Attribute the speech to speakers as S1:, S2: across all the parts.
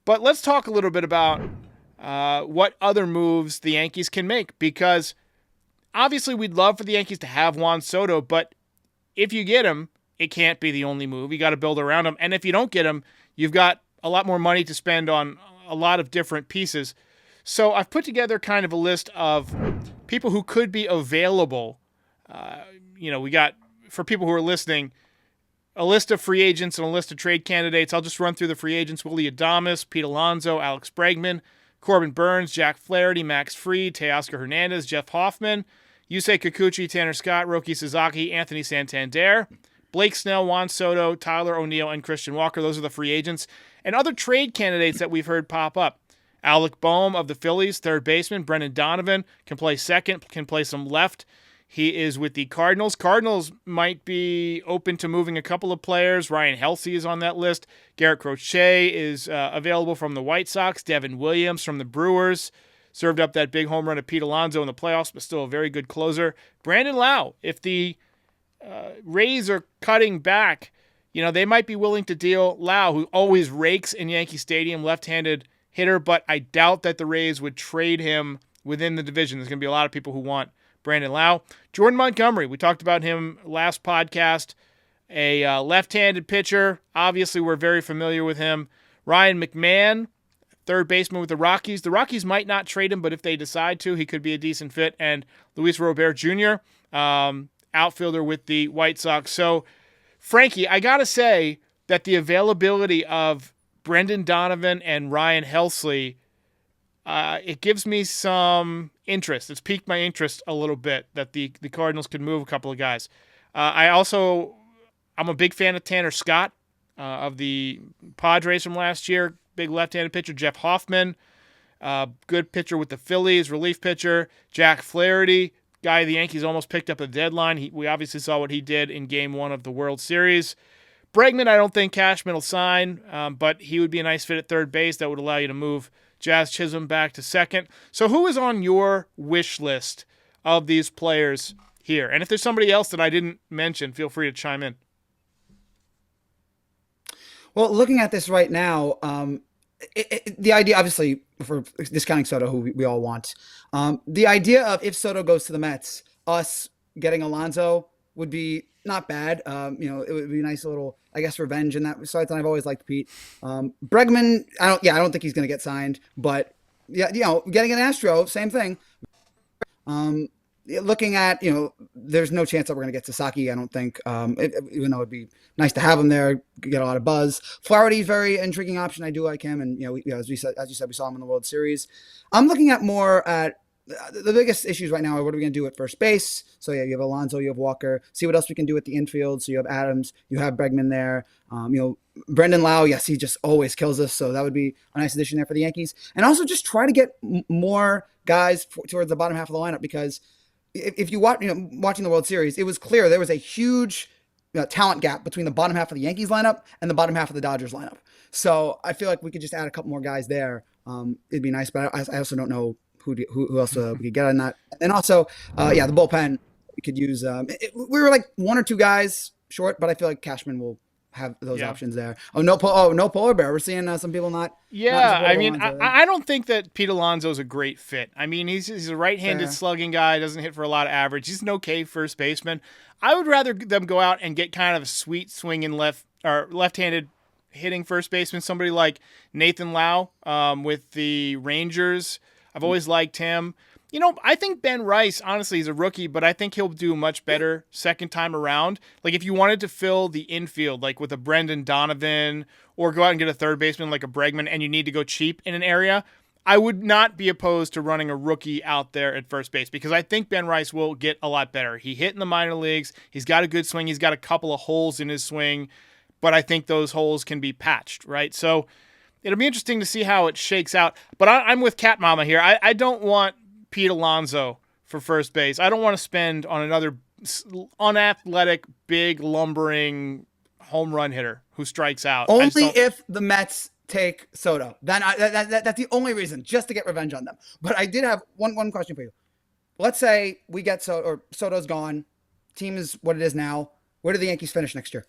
S1: But let's talk a little bit about what other moves the Yankees can make, because obviously we'd love for the Yankees to have Juan Soto, but if you get him, it can't be the only move. You got to build around him. And if you don't get him, you've got a lot more money to spend on a lot of different pieces. So I've put together kind of a list of people who could be available. We got, for people who are listening, a list of free agents and a list of trade candidates. I'll just run through the free agents: Willy Adames, Pete Alonso, Alex Bregman, Corbin Burns, Jack Flaherty, Max Fried, Teoscar Hernandez, Jeff Hoffman, Yusei Kikuchi, Tanner Scott, Roki Sasaki, Anthony Santander, Blake Snell, Juan Soto, Tyler O'Neill, and Christian Walker. Those are the free agents. And other trade candidates that we've heard pop up: Alec Boehm of the Phillies, third baseman. Brendan Donovan can play second, can play some left. He is with the Cardinals. Cardinals might be open to moving a couple of players. Ryan Helsey is on that list. Garrett Crochet is available from the White Sox. Devin Williams from the Brewers served up that big home run to Pete Alonso in the playoffs, but still a very good closer. Brandon Lau, if the Rays are cutting back, they might be willing to deal Lau, who always rakes in Yankee Stadium, left-handed hitter, but I doubt that the Rays would trade him within the division. There's going to be a lot of people who want Brandon Lau. Jordan Montgomery, we talked about him last podcast, a left-handed pitcher. Obviously, we're very familiar with him. Ryan McMahon, third baseman with the Rockies. The Rockies might not trade him, but if they decide to, he could be a decent fit. And Luis Robert Jr., outfielder with the White Sox. So, Frankie, I got to say that the availability of Brendan Donovan and Ryan Helsley, it gives me some interest. It's piqued my interest a little bit that the Cardinals could move a couple of guys. I'm a big fan of Tanner Scott of the Padres from last year. Big left-handed pitcher. Jeff Hoffman, good pitcher with the Phillies, relief pitcher. Jack Flaherty, guy the Yankees almost picked up at the deadline. We obviously saw what he did in Game 1 of the World Series. Bregman, I don't think Cashman will sign, but he would be a nice fit at third base. That would allow you to move Jazz Chisholm back to second. So who is on your wish list of these players here? And if there's somebody else that I didn't mention, feel free to chime in.
S2: Well, looking at this right now, the idea, obviously, for discounting Soto, who we all want, the idea of if Soto goes to the Mets, us getting Alonso would be not bad. It would be a nice little, I guess, revenge in that side. I've always liked Pete. Bregman, I don't think he's going to get signed, but getting an Astro, same thing. Looking at, there's no chance that we're going to get Sasaki, I don't think, even though it'd be nice to have him there, get a lot of buzz. Flaherty's very intriguing option. I do like him. And, as you said, we saw him in the World Series. I'm looking at more at the biggest issues right now are what are we going to do at first base? So, you have Alonso, you have Walker. See what else we can do at the infield. So you have Adams, you have Bregman there. Brendan Lau, yes, he just always kills us. So that would be a nice addition there for the Yankees. And also just try to get more guys towards the bottom half of the lineup, because if you watch, watching the World Series, it was clear there was a huge talent gap between the bottom half of the Yankees lineup and the bottom half of the Dodgers lineup. So I feel like we could just add a couple more guys there. It'd be nice, but I also don't know who else we could get on that. And also, the bullpen we could use. We were like one or two guys short, but I feel like Cashman will have those options there. No polar bear. We're seeing some people not.
S1: Yeah, I don't think that Pete Alonso is a great fit. I mean, he's a right-handed slugging guy. Doesn't hit for a lot of average. He's an okay first baseman. I would rather them go out and get kind of a sweet swinging left-handed hitting first baseman. Somebody like Nathan Lau with the Rangers. I've always liked him. I think Ben Rice, honestly, he's a rookie, but I think he'll do much better second time around. Like, if you wanted to fill the infield, like with a Brendan Donovan, or go out and get a third baseman like a Bregman, and you need to go cheap in an area, I would not be opposed to running a rookie out there at first base, because I think Ben Rice will get a lot better. He hit in the minor leagues. He's got a good swing. He's got a couple of holes in his swing, but I think those holes can be patched, right? So it'll be interesting to see how it shakes out. But I'm with Cat Mama here. I don't want Pete Alonso for first base. I don't want to spend on another unathletic, big, lumbering home run hitter who strikes out.
S2: Only if the Mets take Soto. Then that's the only reason, just to get revenge on them. But I did have one question for you. Let's say we get Soto, or Soto's gone. Team is what it is now. Where do the Yankees finish next year?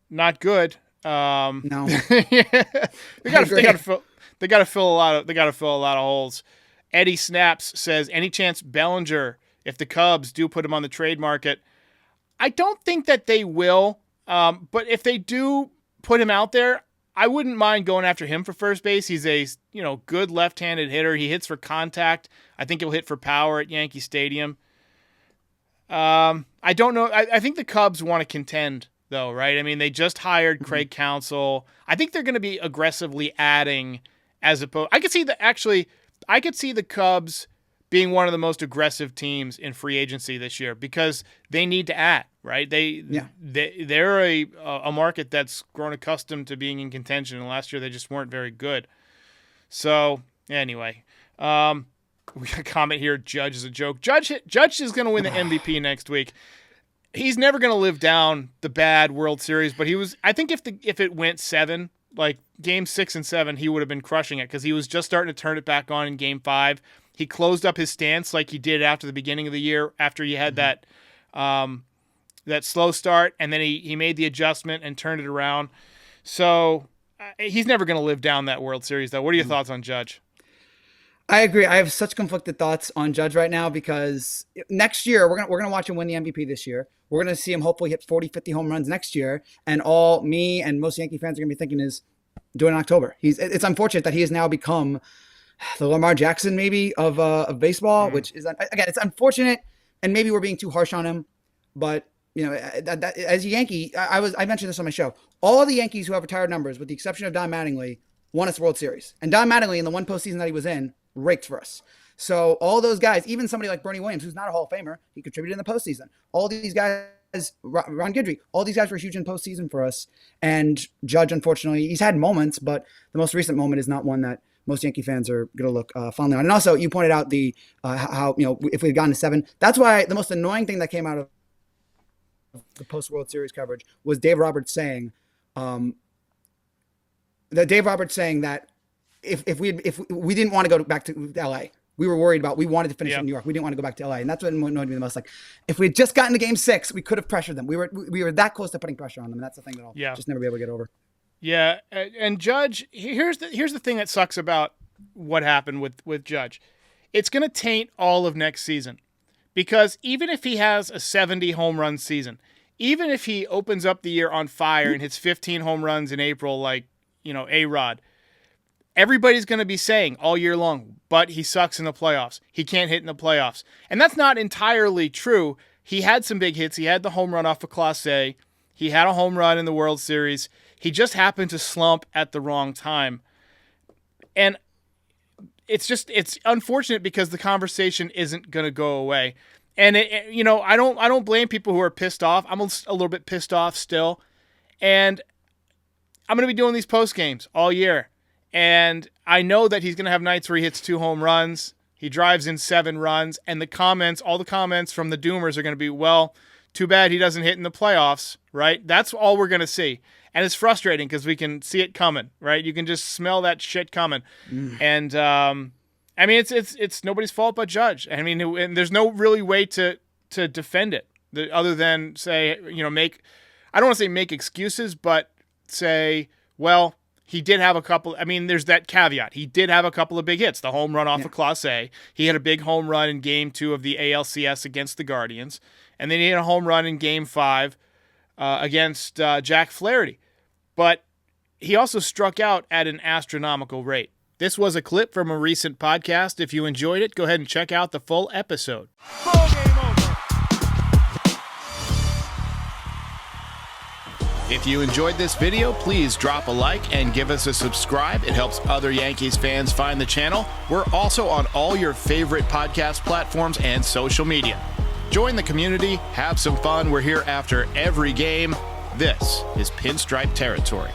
S1: Not good.
S2: No.
S1: They got to fill a lot of holes. Eddie Snaps says, any chance Bellinger, if the Cubs do put him on the trade market? I don't think that they will, but if they do put him out there, I wouldn't mind going after him for first base. He's a good left-handed hitter. He hits for contact. I think he'll hit for power at Yankee Stadium. I don't know. I think the Cubs want to contend, though, right? I mean, they just hired Craig Counsell. I think they're going to be aggressively adding as opposed. I could see the Cubs being one of the most aggressive teams in free agency this year because they need to add, right? They're a market that's grown accustomed to being in contention, and last year they just weren't very good. So anyway, we got a comment here. Judge is a joke. Judge is going to win the MVP next week. He's never going to live down the bad World Series, but I think if it went 7, like game 6 and 7, he would have been crushing it because he was just starting to turn it back on in game 5. He closed up his stance like he did after the beginning of the year, after he had that slow start, and then he made the adjustment and turned it around. So he's never going to live down that World Series, though. What are your thoughts on Judge?
S2: I agree. I have such conflicted thoughts on Judge right now because next year we're gonna watch him win the MVP this year. We're gonna see him hopefully hit 40, 50 home runs next year, and all me and most Yankee fans are gonna be thinking is do it in October. It's unfortunate that he has now become the Lamar Jackson maybe of baseball, which is again it's unfortunate, and maybe we're being too harsh on him. But that as a Yankee, I mentioned this on my show. All the Yankees who have retired numbers, with the exception of Don Mattingly, won us World Series, and Don Mattingly in the one postseason that he was in raked for us. So all those guys, even somebody like Bernie Williams, who's not a Hall of Famer, he contributed in the postseason. All these guys, Ron Guidry, all these guys were huge in postseason for us. And Judge, unfortunately, he's had moments, but the most recent moment is not one that most Yankee fans are going to look fondly on. And also, you pointed out the how if we had gotten to 7, that's why the most annoying thing that came out of the post World Series coverage was Dave Roberts saying that if we didn't want to go back to LA, we wanted to finish in New York. We didn't want to go back to LA, and that's what annoyed me the most. Like, if we had just gotten to Game 6, we could have pressured them. We were that close to putting pressure on them, and that's the thing that I'll just never be able to get over.
S1: Yeah, and Judge, here's the thing that sucks about what happened with Judge. It's going to taint all of next season, because even if he has a 70 home run season, even if he opens up the year on fire and hits 15 home runs in April, like A-Rod, everybody's going to be saying all year long, but he sucks in the playoffs. He can't hit in the playoffs. And that's not entirely true. He had some big hits. He had the home run off of Clase. He had a home run in the World Series. He just happened to slump at the wrong time. And it's unfortunate because the conversation isn't going to go away. And I don't blame people who are pissed off. I'm a little bit pissed off still. And I'm going to be doing these post games all year. And I know that he's going to have nights where he hits 2 home runs. He drives in 7 runs. And all the comments from the Doomers are going to be, well, too bad he doesn't hit in the playoffs, right? That's all we're going to see. And it's frustrating because we can see it coming, right? You can just smell that shit coming. And, I mean, it's nobody's fault but Judge. I mean, and there's no really way to defend it other than say, I don't want to say make excuses, but say, well, he did have a couple. I mean, there's that caveat. He did have a couple of big hits. The home run off of Clase. He had a big home run in Game 2 of the ALCS against the Guardians. And then he had a home run in Game 5 against Jack Flaherty. But he also struck out at an astronomical rate. This was a clip from a recent podcast. If you enjoyed it, go ahead and check out the full episode. Ball game over. If you enjoyed this video, please drop a like and give us a subscribe. It helps other Yankees fans find the channel. We're also on all your favorite podcast platforms and social media. Join the community, have some fun. We're here after every game. This is Pinstripe Territory.